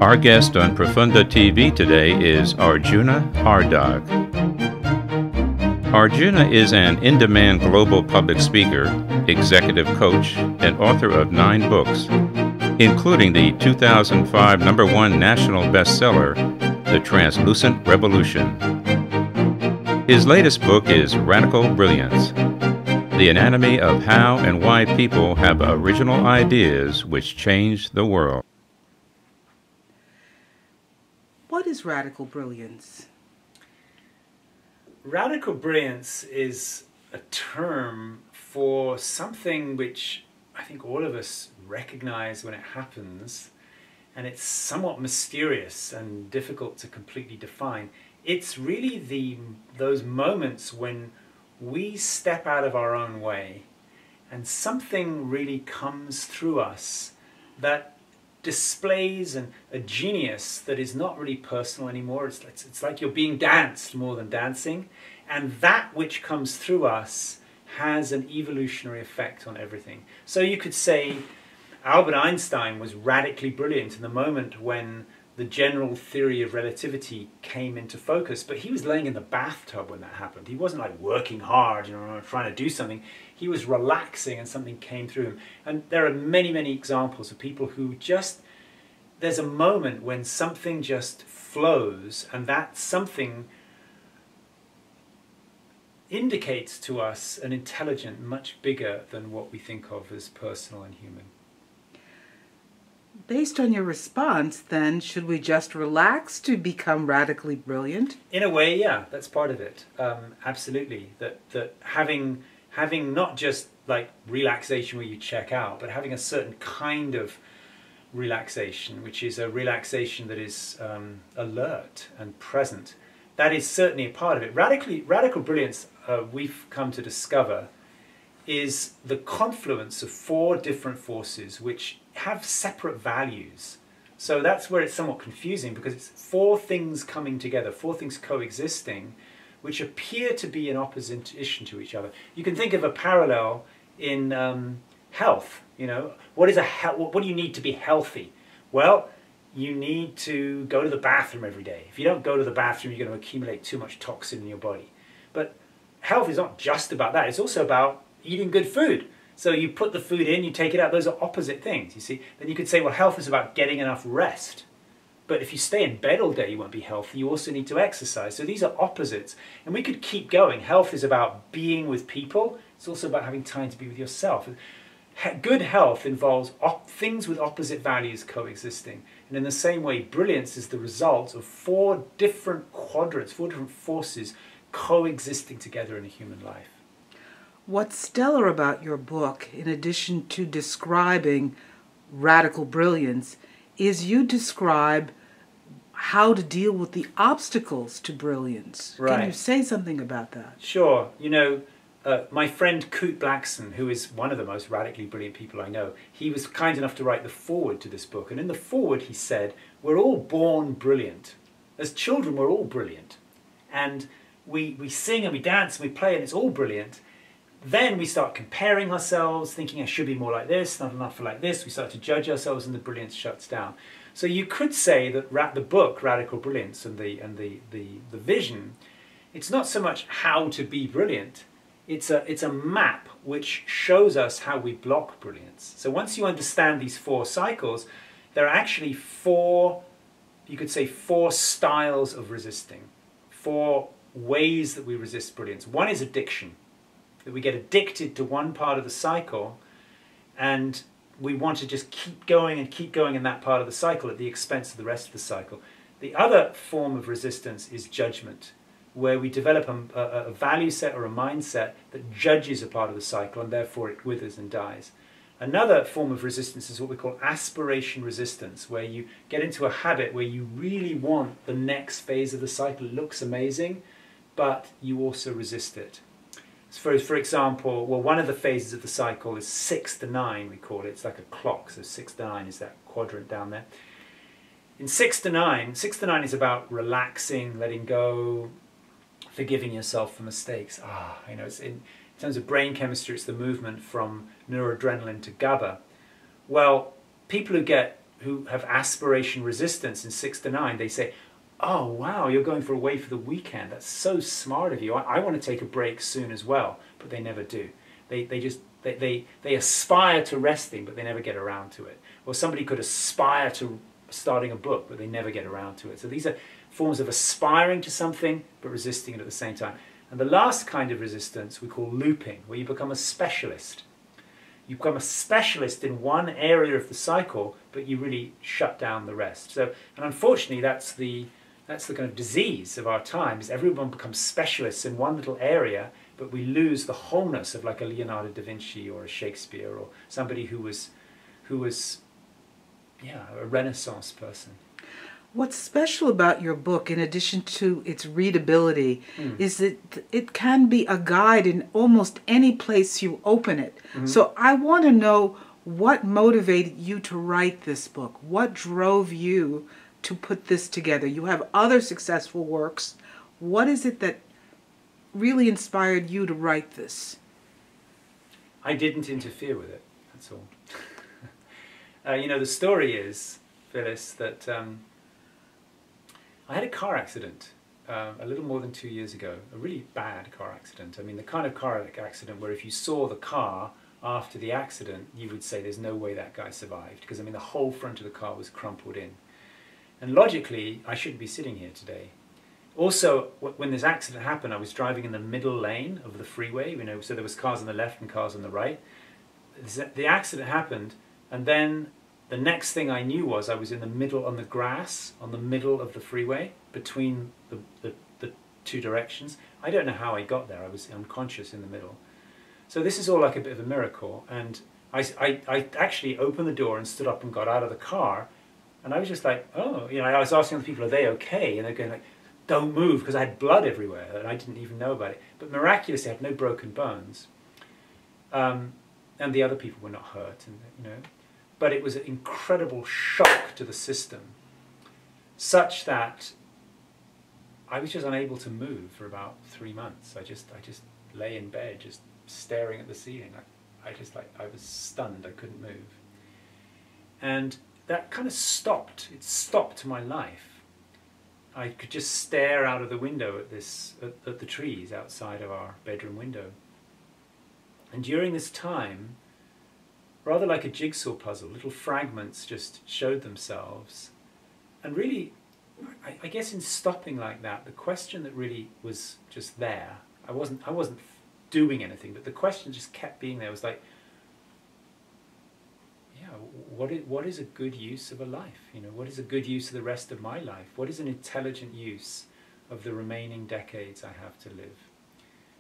Our guest on Profonde TV today is Arjuna Ardagh. Arjuna is an in-demand global public speaker, executive coach, and author of 9 books, including the 2005 #1 national bestseller, The Translucent Revolution. His latest book is Radical Brilliance, The Anatomy of How and Why People Have Original Ideas Which Change the World. What is radical brilliance? Radical brilliance is a term for something which I think all of us recognize when it happens, and it's somewhat mysterious and difficult to completely define. It's really those moments when we step out of our own way and something really comes through us that displays a genius that is not really personal anymore. It's like you're being danced more than dancing, and that which comes through us has an evolutionary effect on everything. So you could say Albert Einstein was radically brilliant in the moment when the general theory of relativity came into focus, but he was laying in the bathtub when that happened. He wasn't like working hard, trying to do something. He was relaxing and something came through him. And there are many, many examples of people who there's a moment when something just flows, and that something indicates to us an intelligence much bigger than what we think of as personal and human. Based on your response, then, should we just relax to become radically brilliant? In a way, yeah, that's part of it. Absolutely. That having not just like relaxation where you check out, but having a certain kind of relaxation, which is a relaxation that is alert and present. That is certainly a part of it. Radical brilliance, we've come to discover, is the confluence of 4 different forces which have separate values. So that's where it's somewhat confusing, because it's 4 things coming together, 4 things coexisting, which appear to be in opposition to each other. You can think of a parallel in health. What do you need to be healthy? Well, you need to go to the bathroom every day. If you don't go to the bathroom, you're going to accumulate too much toxin in your body. But health is not just about that. It's also about eating good food. So you put the food in, you take it out. Those are opposite things, you see. Then you could say, well, health is about getting enough rest. But if you stay in bed all day, you won't be healthy. You also need to exercise. So these are opposites. And we could keep going. Health is about being with people. It's also about having time to be with yourself. Good health involves things with opposite values coexisting. And in the same way, brilliance is the result of 4 different quadrants, 4 different forces coexisting together in a human life. What's stellar about your book, in addition to describing radical brilliance, is you describe how to deal with the obstacles to brilliance. Right. Can you say something about that? Sure. My friend Kurt Blackson, who is one of the most radically brilliant people I know, he was kind enough to write the foreword to this book. And in the foreword he said, we're all born brilliant. As children, we're all brilliant. And we sing and we dance and we play and it's all brilliant. Then we start comparing ourselves, thinking I should be more like this, not enough like this. We start to judge ourselves and the brilliance shuts down. So you could say that the book, Radical Brilliance, and the vision, it's not so much how to be brilliant. It's a map which shows us how we block brilliance. So once you understand these 4 cycles, there are actually 4, you could say 4 styles of resisting, 4 ways that we resist brilliance. One is addiction. That we get addicted to one part of the cycle and we want to just keep going in that part of the cycle at the expense of the rest of the cycle. The other form of resistance is judgment, where we develop a value set or a mindset that judges a part of the cycle and therefore it withers and dies. Another form of resistance is what we call aspiration resistance, where you get into a habit where you really want the next phase of the cycle. It looks amazing, but you also resist it. For example, one of the phases of the cycle is 6 to 9, we call it. It's like a clock, so 6 to 9 is that quadrant down there. In 6 to 9 is about relaxing, letting go, forgiving yourself for mistakes. It's in terms of brain chemistry, it's the movement from noradrenaline to GABA. Well, people who get who have aspiration resistance in 6 to 9, they say, oh wow, you're going for away for the weekend. That's so smart of you. I want to take a break soon as well, but they never do. They aspire to resting, but they never get around to it. Or somebody could aspire to starting a book, but they never get around to it. So these are forms of aspiring to something, but resisting it at the same time. And the last kind of resistance we call looping, where you become a specialist. You become a specialist in one area of the cycle, but you really shut down the rest. So, and unfortunately, that's the kind of disease of our time, is everyone becomes specialists in one little area, but we lose the wholeness of like a Leonardo da Vinci or a Shakespeare or somebody who was a Renaissance person. What's special about your book, in addition to its readability, is that it can be a guide in almost any place you open it. So I want to know what motivated you to write this book. What drove you to put this together? You have other successful works. What is it that really inspired you to write this? I didn't interfere with it, that's all. The story is, Phyllis, that I had a car accident a little more than 2 years ago, a really bad car accident. I mean, the kind of car accident where if you saw the car after the accident, you would say there's no way that guy survived, because I mean the whole front of the car was crumpled in. And logically, I shouldn't be sitting here today. Also, when this accident happened, I was driving in the middle lane of the freeway, so there was cars on the left and cars on the right. The accident happened, and then the next thing I knew was I was in the middle on the grass, on the middle of the freeway, between the two directions. I don't know how I got there. I was unconscious in the middle. So this is all like a bit of a miracle. And I actually opened the door and stood up and got out of the car. And I was just like, oh, I was asking other people, are they okay? And they're going like, don't move, because I had blood everywhere and I didn't even know about it. But miraculously, I had no broken bones. And the other people were not hurt, But it was an incredible shock to the system, such that I was just unable to move for about 3 months. I just lay in bed, just staring at the ceiling. I was stunned. I couldn't move. And that kind of stopped. It stopped my life. I could just stare out of the window at the trees outside of our bedroom window. And during this time, rather like a jigsaw puzzle, little fragments just showed themselves. And really, I guess in stopping like that, the question that really was just there, I wasn't doing anything, but the question just kept being there. It was like, what is a good use of a life? What is a good use of the rest of my life? What is an intelligent use of the remaining decades I have to live?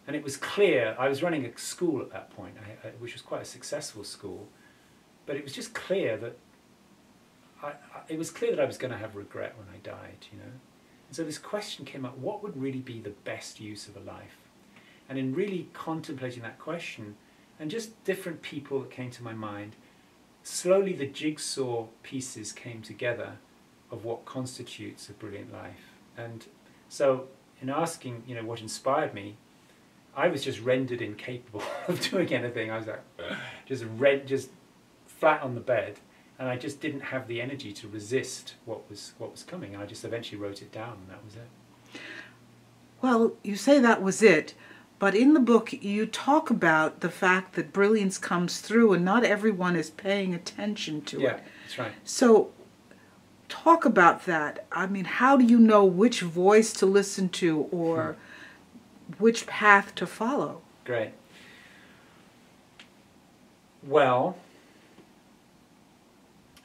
And it was clear, I was running a school at that point, which was quite a successful school, but it was just clear that I was going to have regret when I died, And so this question came up, what would really be the best use of a life? And in really contemplating that question, and just different people that came to my mind, slowly the jigsaw pieces came together of what constitutes a brilliant life. And so in asking, what inspired me, I was just rendered incapable of doing anything. I was like, just flat on the bed, and I just didn't have the energy to resist what was coming. I just eventually wrote it down, and that was it. Well, you say that was it, but in the book you talk about the fact that brilliance comes through and not everyone is paying attention to it. Yeah, that's right. So talk about that. I mean, how do you know which voice to listen to or which path to follow? Great. Well,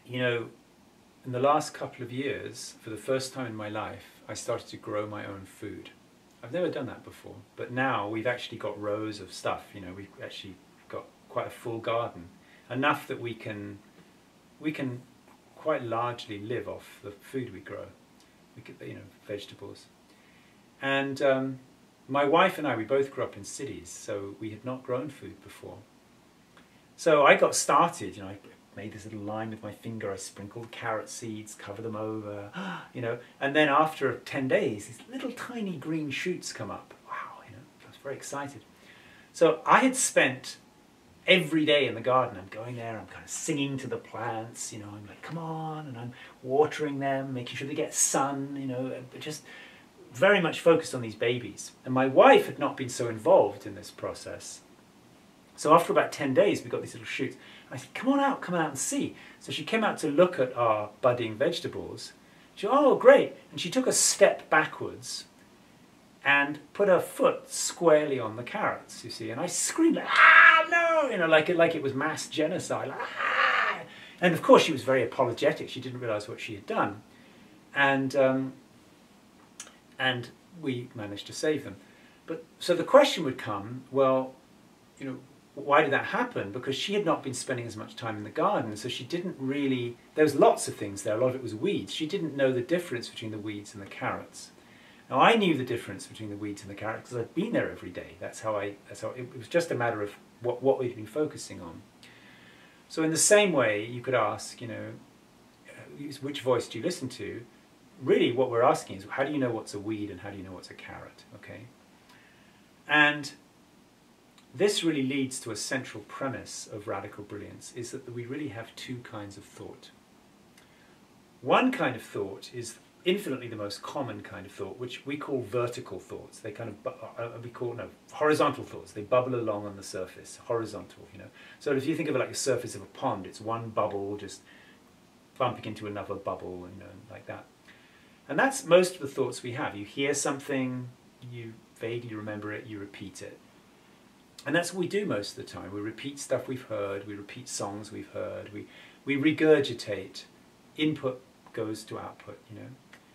in the last couple of years, for the first time in my life, I started to grow my own food. I've never done that before, but now we've actually got rows of stuff. We've actually got quite a full garden, enough that we can quite largely live off the food we grow. We get, vegetables. And my wife and I, we both grew up in cities, so we had not grown food before. So I got started, I made this little line with my finger, I sprinkled carrot seeds, cover them over, and then after 10 days, these little tiny green shoots come up. Wow, I was very excited. So I had spent every day in the garden, I'm going there, I'm kind of singing to the plants, you know, I'm like, come on, and I'm watering them, making sure they get sun, you know, but just very much focused on these babies. And my wife had not been so involved in this process. So after about 10 days, we got these little shoots. I said, come on out and see. So she came out to look at our budding vegetables. She said, oh, great. And she took a step backwards and put her foot squarely on the carrots, you see. And I screamed, like, ah, no, you know, like it was mass genocide. Like, ah. And of course, she was very apologetic. She didn't realize what she had done. And we managed to save them. But so the question would come, well, you know, why did that happen? Because she had not been spending as much time in the garden, so she didn't really, there was lots of things there, a lot of it was weeds. She didn't know the difference between the weeds and the carrots. Now I knew the difference between the weeds and the carrots because I'd been there every day. That's how it was just a matter of what we'd been focusing on. So in the same way, you could ask, you know, which voice do you listen to? Really what we're asking is, how do you know what's a weed and how do you know what's a carrot, okay? And this really leads to a central premise of radical brilliance, is that we really have two kinds of thought. One kind of thought is infinitely the most common kind of thought, which we call vertical thoughts. They kind of, horizontal thoughts. They bubble along on the surface, horizontal, you know. So if you think of it like the surface of a pond, it's one bubble just bumping into another bubble, you know, like that. And that's most of the thoughts we have. You hear something, you vaguely remember it, you repeat it. And that's what we do most of the time. We repeat stuff we've heard, we repeat songs we've heard, we regurgitate. Input goes to output, you know.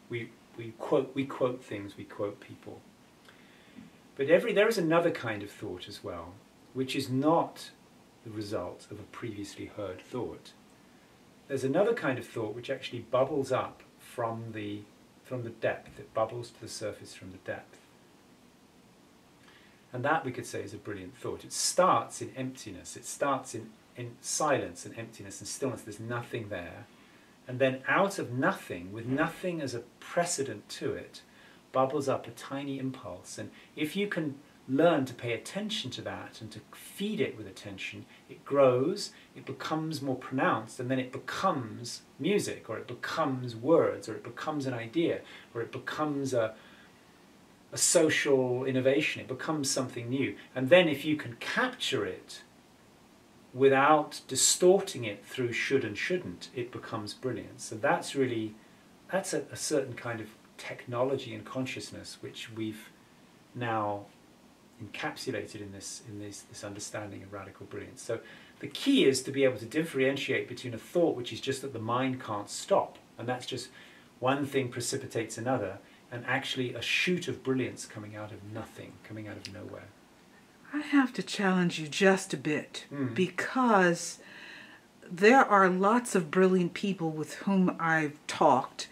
We quote things, we quote people. But there is another kind of thought as well, which is not the result of a previously heard thought. There's another kind of thought which actually bubbles up from the depth. It bubbles to the surface from the depth. And that, we could say, is a brilliant thought. It starts in emptiness. It starts in silence and emptiness and stillness. There's nothing there. And then out of nothing, with nothing as a precedent to it, bubbles up a tiny impulse. And if you can learn to pay attention to that and to feed it with attention, it grows, it becomes more pronounced, and then it becomes music, or it becomes words, or it becomes an idea, or it becomes a social innovation. It becomes something new. And then if you can capture it without distorting it through should and shouldn't, it becomes brilliance. So that's a certain kind of technology and consciousness which we've now encapsulated in this understanding of radical brilliance. So the key is to be able to differentiate between a thought which is just that the mind can't stop, and that's just one thing precipitates another, and actually a shoot of brilliance coming out of nothing, coming out of nowhere. I have to challenge you just a bit, because there are lots of brilliant people with whom I've talked,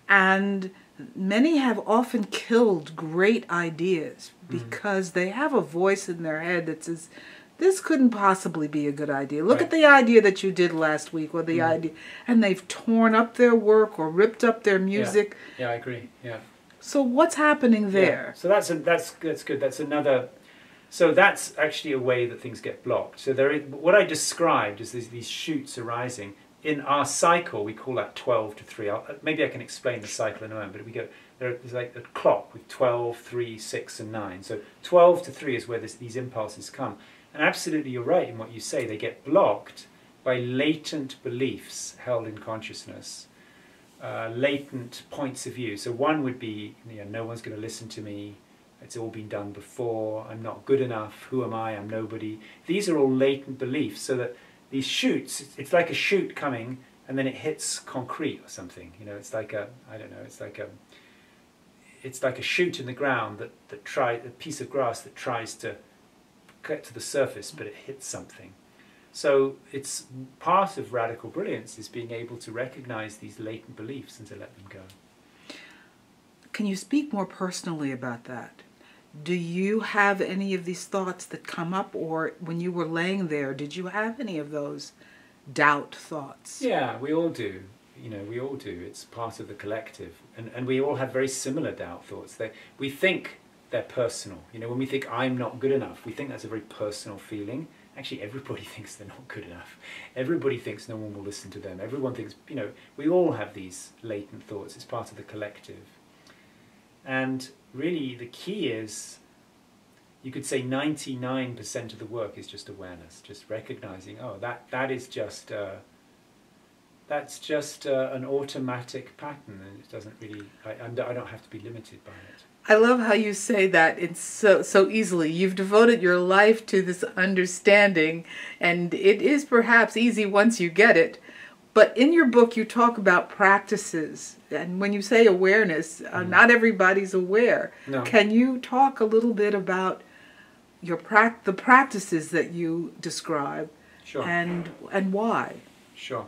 and many have often killed great ideas because they have a voice in their head that says, this couldn't possibly be a good idea. Look at the idea that you did last week, or the idea, and they've torn up their work or ripped up their music. Yeah, I agree. Yeah. So what's happening there? Yeah. So that's good. That's another. So that's actually a way that things get blocked. So what I described is these shoots arising. In our cycle, we call that 12 to 3. Maybe I can explain the cycle in a moment, but there's like a clock with 12, 3, 6, and 9. So 12 to 3 is where these impulses come. And absolutely you're right in what you say. They get blocked by latent beliefs held in consciousness, latent points of view. So one would be, no one's going to listen to me. It's all been done before. I'm not good enough. Who am I? I'm nobody. These are all latent beliefs. So that these shoots, it's like a shoot coming and then it hits concrete or something. It's like it's like a shoot in the ground a piece of grass that tries to get to the surface, but it hits something. So it's part of radical brilliance is being able to recognize these latent beliefs and to let them go. Can you speak more personally about that? Do you have any of these thoughts that come up, or when you were laying there, did you have any of those doubt thoughts? Yeah, we all do. We all do. It's part of the collective. And we all have very similar doubt thoughts. We think they're personal. When we think I'm not good enough, we think that's a very personal feeling. actually everybody thinks they're not good enough. Everybody thinks no one will listen to them. Everyone thinks, you know, we all have these latent thoughts. It's part of the collective. And really the key is, you could say 99% of the work is just awareness, just recognizing, oh, that is just that's just an automatic pattern, and it doesn't really, I don't have to be limited by it. I love how you say that it's so easily. You've devoted your life to this understanding, and it is perhaps easy once you get it. But in your book, you talk about practices, and when you say awareness, not everybody's aware. No. Can you talk a little bit about your the practices that you describe, Sure. and why? Sure.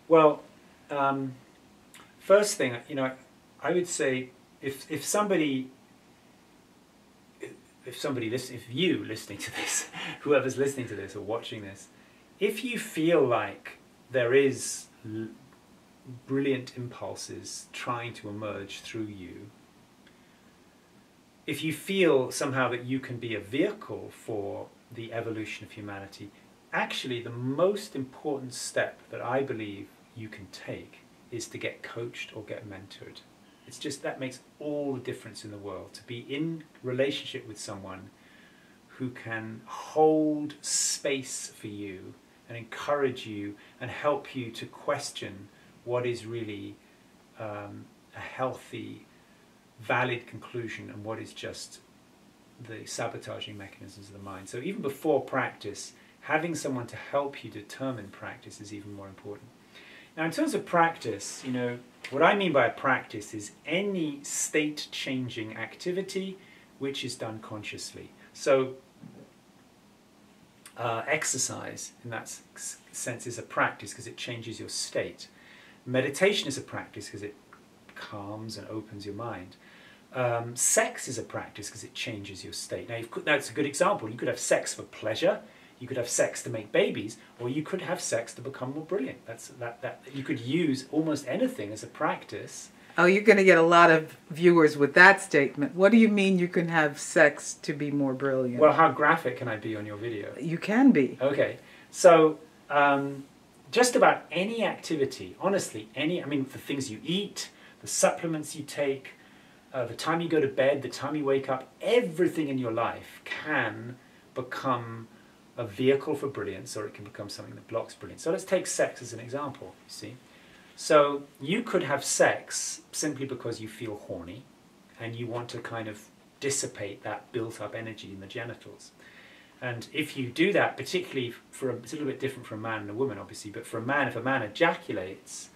Well, first thing, you know, I would say if you listening to this, whoever's listening to this or watching this, if you feel like there is brilliant impulses trying to emerge through you, if you feel somehow that you can be a vehicle for the evolution of humanity, actually the most important step that I believe you can take is to get coached or get mentored. It's just, that makes all the difference in the world, to be in relationship with someone who can hold space for you and encourage you and help you to question what is really a healthy, valid conclusion and what is just the sabotaging mechanisms of the mind. So even before practice, having someone to help you determine practice is even more important. Now in terms of practice, you know, what I mean by a practice is any state-changing activity which is done consciously. So exercise in that sense is a practice because it changes your state. Meditation is a practice because it calms and opens your mind. Sex is a practice because it changes your state. Now, that's a good example. You could have sex for pleasure, you could have sex to make babies, or you could have sex to become more brilliant. You could use almost anything as a practice. Oh, you're going to get a lot of viewers with that statement. What do you mean you can have sex to be more brilliant? Well, how graphic can I be on your video? You can be. Okay, so just about any activity, honestly, I mean, the things you eat, the supplements you take, the time you go to bed, the time you wake up, everything in your life can become a vehicle for brilliance, or it can become something that blocks brilliance. So let's take sex as an example, you see. So you could have sex simply because you feel horny and you want to kind of dissipate that built-up energy in the genitals. And if you do that, particularly it's a little bit different for a man and a woman, obviously, but for a man, if a man ejaculates,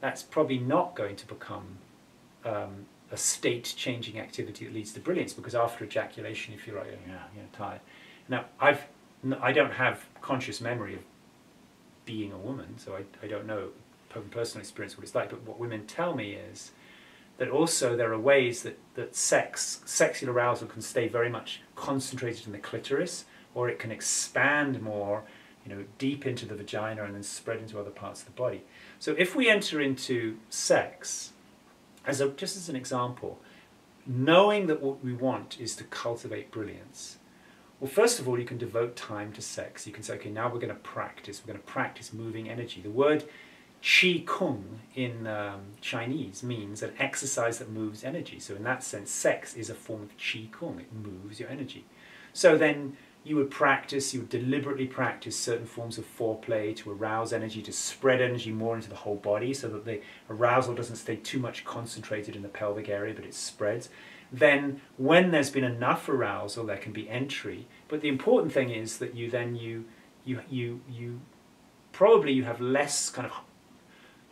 that's probably not going to become a state-changing activity that leads to brilliance, because after ejaculation you feel like, you're tired. Now, I don't have conscious memory of being a woman, so I don't know from personal experience what it's like, but what women tell me is that also there are ways that sexual arousal can stay very much concentrated in the clitoris, or it can expand more, you know, deep into the vagina and then spread into other parts of the body. So if we enter into sex, just as an example, knowing that what we want is to cultivate brilliance, well, first of all, you can devote time to sex. You can say, okay, now we're going to practice moving energy. The word Qi Kung in Chinese means an exercise that moves energy. So in that sense, sex is a form of Qi Kung. It moves your energy. So then you would deliberately practice certain forms of foreplay to arouse energy, to spread energy more into the whole body so that the arousal doesn't stay too much concentrated in the pelvic area, but it spreads. Then when there's been enough arousal, there can be entry. But the important thing is that you have less kind of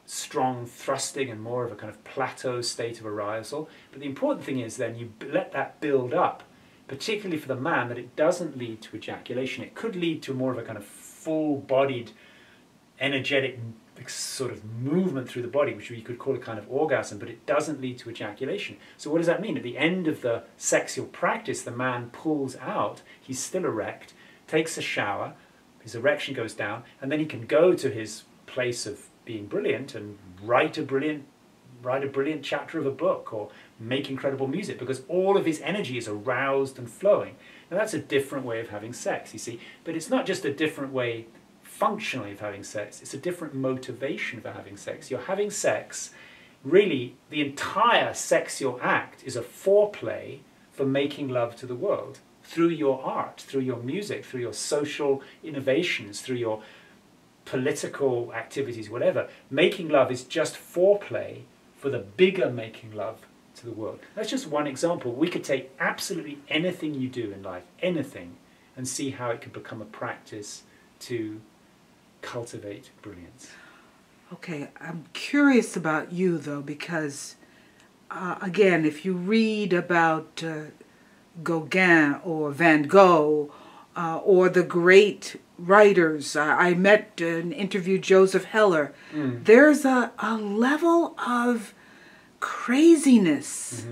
strong thrusting and more of a kind of plateau state of arousal. But the important thing is then you let that build up, particularly for the man, that it doesn't lead to ejaculation. It could lead to more of a kind of full-bodied, energetic sort of movement through the body, which you could call a kind of orgasm, but it doesn't lead to ejaculation. So what does that mean? At the end of the sexual practice, the man pulls out, he's still erect, takes a shower, his erection goes down, and then he can go to his place of being brilliant and write a brilliant write a brilliant chapter of a book or make incredible music, because all of his energy is aroused and flowing. Now that's a different way of having sex, you see. But it's not just a different way functionally of having sex, it's a different motivation for having sex. You're having sex, really the entire sexual act is a foreplay for making love to the world through your art, through your music, through your social innovations, through your political activities, whatever. Making love is just foreplay for the bigger making love to the world. That's just one example. We could take absolutely anything you do in life, anything, and see how it could become a practice to cultivate brilliance. Okay, I'm curious about you though, because again, if you read about Gauguin or Van Gogh or the great writers, I met and interviewed Joseph Heller, there's a level of craziness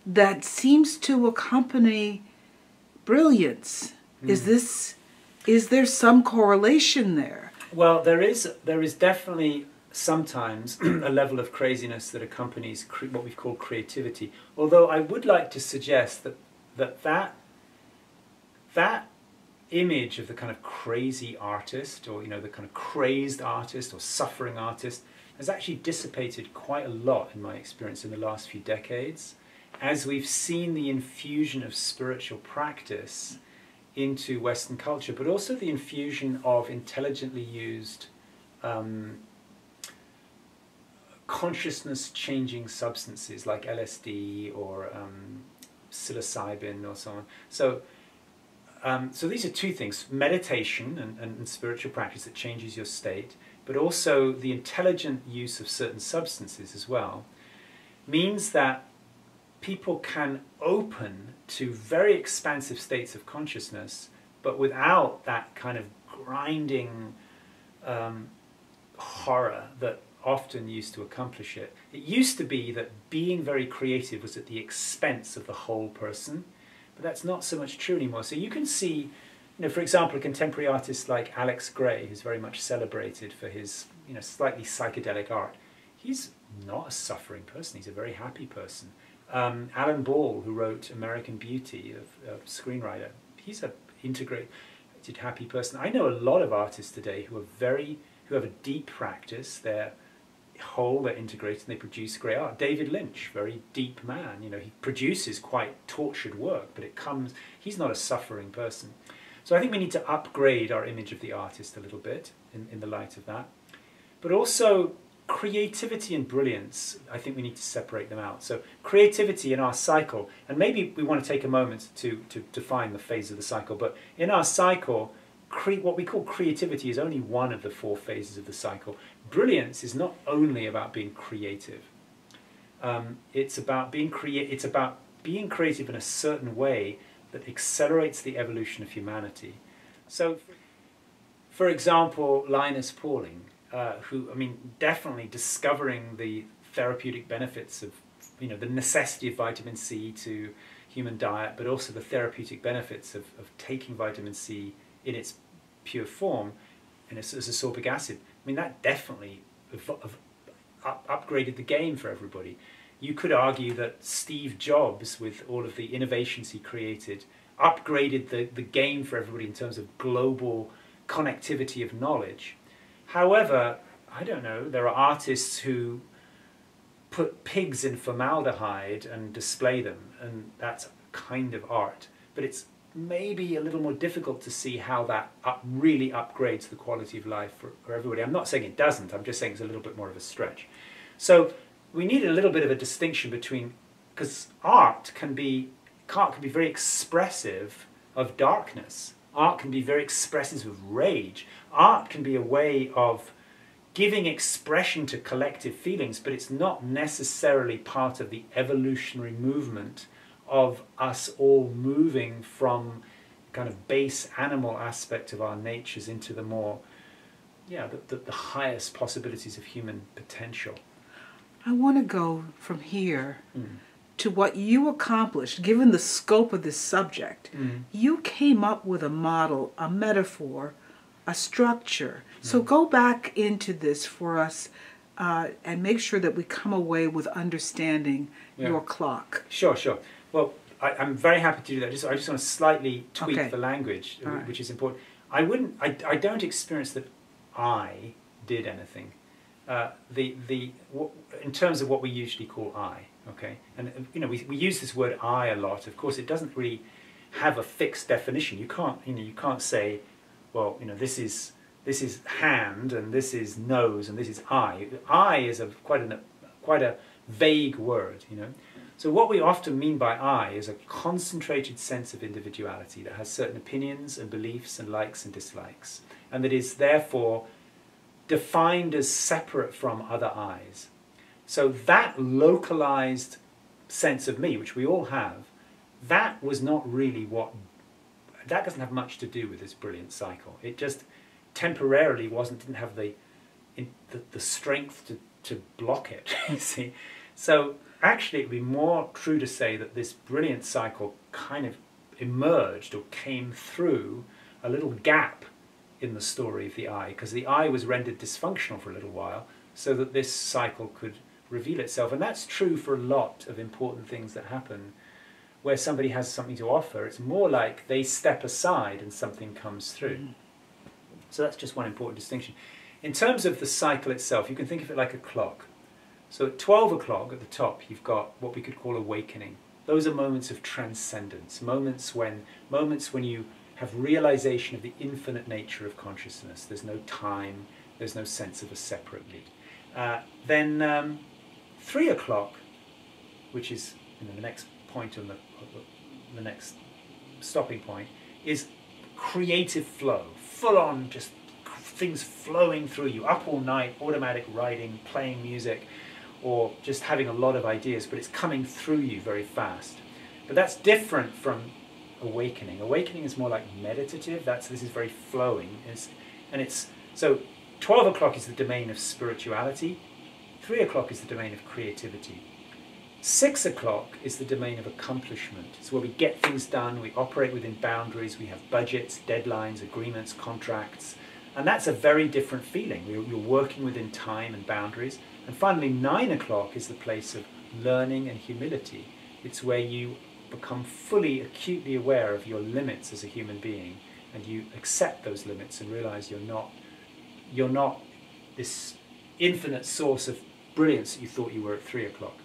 that seems to accompany brilliance. Is there some correlation there? Well, there is definitely sometimes a level of craziness that accompanies what we call creativity. Although I would like to suggest that image of the kind of crazy artist, or the kind of crazed artist or suffering artist, has actually dissipated quite a lot in my experience in the last few decades, as we've seen the infusion of spiritual practice into Western culture, but also the infusion of intelligently used consciousness-changing substances like LSD or psilocybin or so on. So these are two things: meditation and spiritual practice that changes your state, but also the intelligent use of certain substances as well, means that people can open to very expansive states of consciousness, but without that kind of grinding horror that often used to accomplish it. It used to be that being very creative was at the expense of the whole person, but that's not so much true anymore. So you can see, for example, a contemporary artist like Alex Gray, who's very much celebrated for his, slightly psychedelic art. He's not a suffering person, he's a very happy person. Alan Ball, who wrote American Beauty, a screenwriter, he's an integrated, happy person. I know a lot of artists today who have a deep practice. They're whole, they're integrated, and they produce great art. David Lynch, very deep man. He produces quite tortured work, but he's not a suffering person. So I think we need to upgrade our image of the artist a little bit in the light of that. But also, creativity and brilliance, I think we need to separate them out. So creativity in our cycle, and maybe we want to take a moment to define the phase of the cycle, but in our cycle, what we call creativity is only one of the 4 phases of the cycle. Brilliance is not only about being creative. It's about being creative in a certain way that accelerates the evolution of humanity. So, for example, Linus Pauling, who, definitely discovering the therapeutic benefits of, the necessity of vitamin C to human diet, but also the therapeutic benefits of taking vitamin C in its pure form and as ascorbic acid. That definitely upgraded the game for everybody. You could argue that Steve Jobs, with all of the innovations he created, upgraded the game for everybody in terms of global connectivity of knowledge. However, I don't know, there are artists who put pigs in formaldehyde and display them, and that's kind of art. But it's maybe a little more difficult to see how that really upgrades the quality of life for everybody. I'm not saying it doesn't, I'm just saying it's a little bit more of a stretch. So we need a little bit of a distinction between, because art can be very expressive of darkness. Art can be very expressive of rage. Art can be a way of giving expression to collective feelings, but it's not necessarily part of the evolutionary movement of us all moving from kind of base animal aspect of our natures into the more, the highest possibilities of human potential. I want to go from here to what you accomplished, given the scope of this subject. You came up with a model, a metaphor, a structure. So go back into this for us. and make sure that we come away with understanding Yeah. your clock. Sure, sure. Well, I'm very happy to do that. I just want to slightly tweak Okay. the language, All right. which is important. I don't experience that I did anything. In terms of what we usually call I, okay? And, you know, we use this word I a lot. Of course, it doesn't really have a fixed definition. You can't say, well, you know, this is hand and this is nose and this is eye. I is quite a vague word, you know. So what we often mean by I is a concentrated sense of individuality that has certain opinions and beliefs and likes and dislikes, and that is therefore defined as separate from other I's. So that localized sense of me, which we all have, that was not really that doesn't have much to do with this brilliant cycle. It just temporarily didn't have the strength to block it, you see. So actually it would be more true to say that this brilliant cycle kind of emerged or came through a little gap in the story of the I, because the I was rendered dysfunctional for a little while so that this cycle could reveal itself. And that's true for a lot of important things that happen where somebody has something to offer. It's more like they step aside and something comes through. Mm. So that's just one important distinction. In terms of the cycle itself, you can think of it like a clock. So at 12 o'clock at the top, you've got what we could call awakening. Those are moments of transcendence, moments when you have realization of the infinite nature of consciousness. There's no time, there's no sense of a separate me. Then 3 o'clock, which is the next point on the next stopping point, is creative flow, full on, just things flowing through you, up all night, automatic writing, playing music, or just having a lot of ideas, but it's coming through you very fast. But that's different from awakening. Awakening is more like meditative. This is very flowing, so 12 o'clock is the domain of spirituality. 3 o'clock is the domain of creativity. 6 o'clock is the domain of accomplishment. It's where we get things done, we operate within boundaries, we have budgets, deadlines, agreements, contracts, and that's a very different feeling. You're working within time and boundaries. And finally, 9 o'clock is the place of learning and humility. It's where you become fully, acutely aware of your limits as a human being, and you accept those limits and realize you're not this infinite source of brilliance that you thought you were at 3 o'clock.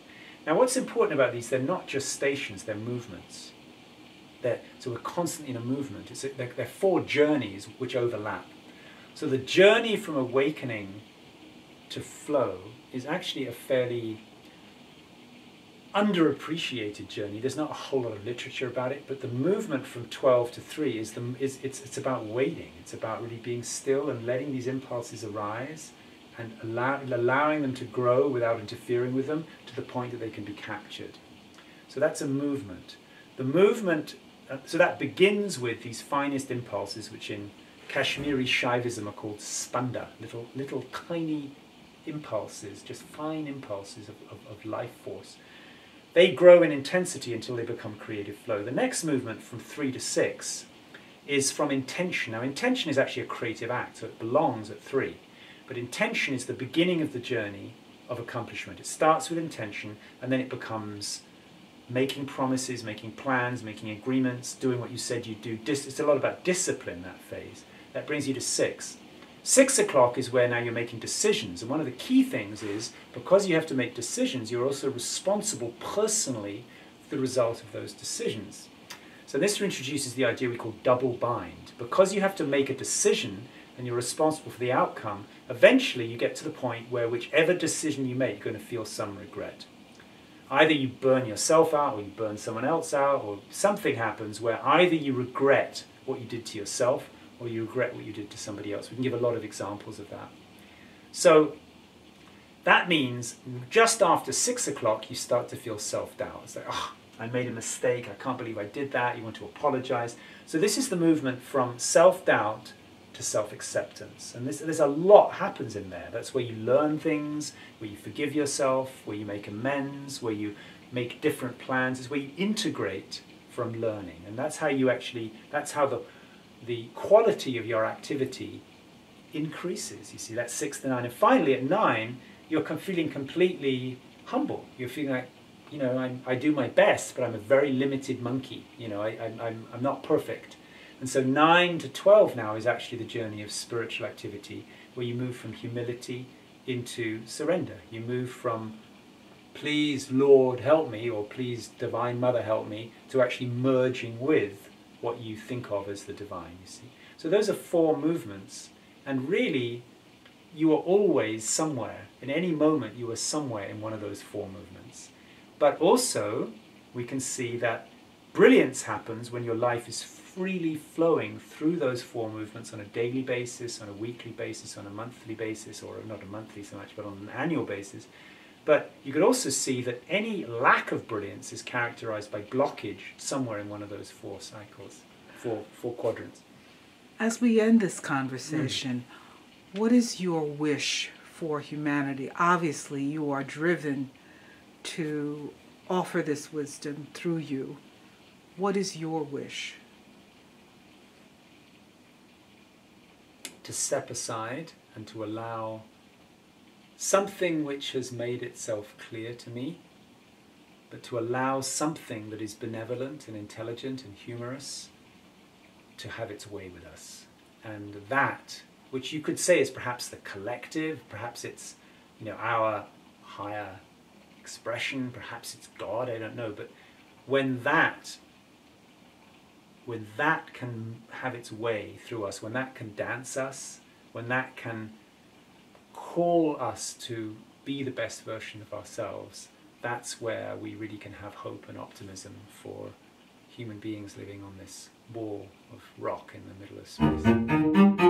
Now, what's important about these, they're not just stations, they're movements. So we're constantly in a movement. They're 4 journeys which overlap. So the journey from awakening to flow is actually a fairly underappreciated journey. There's not a whole lot of literature about it, but the movement from 12 to 3 it's about waiting. It's about really being still and letting these impulses arise and allowing them to grow without interfering with them to the point that they can be captured. So that's a movement. The movement, so that begins with these finest impulses, which in Kashmiri Shaivism are called spanda, little tiny impulses, just fine impulses of life force. They grow in intensity until they become creative flow. The next movement from 3 to 6 is from intention. Now, intention is actually a creative act, so it belongs at 3. But intention is the beginning of the journey of accomplishment. It starts with intention, and then it becomes making promises, making plans, making agreements, doing what you said you'd do. It's a lot about discipline, that phase. That brings you to 6. 6 o'clock is where now you're making decisions. And one of the key things is, because you have to make decisions, you're also responsible personally for the result of those decisions. So this introduces the idea we call double bind. Because you have to make a decision and you're responsible for the outcome, eventually you get to the point where whichever decision you make, you're going to feel some regret. Either you burn yourself out, or you burn someone else out, or something happens where either you regret what you did to yourself, or you regret what you did to somebody else. We can give a lot of examples of that. So that means just after 6 o'clock, you start to feel self-doubt. It's like, oh, I made a mistake, I can't believe I did that, you want to apologize. So this is the movement from self-doubt to self-acceptance. And there's a lot happens in there. That's where you learn things, where you forgive yourself, where you make amends, where you make different plans. It's where you integrate from learning. And that's how that's how the quality of your activity increases. You see, that's 6 to 9. And finally at 9, you're feeling completely humble. You're feeling like, you know, I do my best, but I'm a very limited monkey. You know, I'm not perfect. And so 9 to 12 now is actually the journey of spiritual activity, where you move from humility into surrender. You move from, please Lord help me, or please Divine Mother help me, to actually merging with what you think of as the divine, you see. So those are 4 movements, and really you are always somewhere. In any moment you are somewhere in one of those 4 movements. But also we can see that brilliance happens when your life is freely flowing through those 4 movements on a daily basis, on a weekly basis, on a monthly basis, or not a monthly so much, but on an annual basis. But you could also see that any lack of brilliance is characterized by blockage somewhere in one of those 4 cycles, 4 quadrants. As we end this conversation, what is your wish for humanity? Obviously, you are driven to offer this wisdom through you. What is your wish? To step aside and to allow something which has made itself clear to me, but to allow something that is benevolent and intelligent and humorous to have its way with us. And that, which you could say is perhaps the collective, perhaps it's, you know, our higher expression, perhaps it's God, I don't know, but when that can have its way through us, when that can dance us, when that can call us to be the best version of ourselves, that's where we really can have hope and optimism for human beings living on this ball of rock in the middle of space.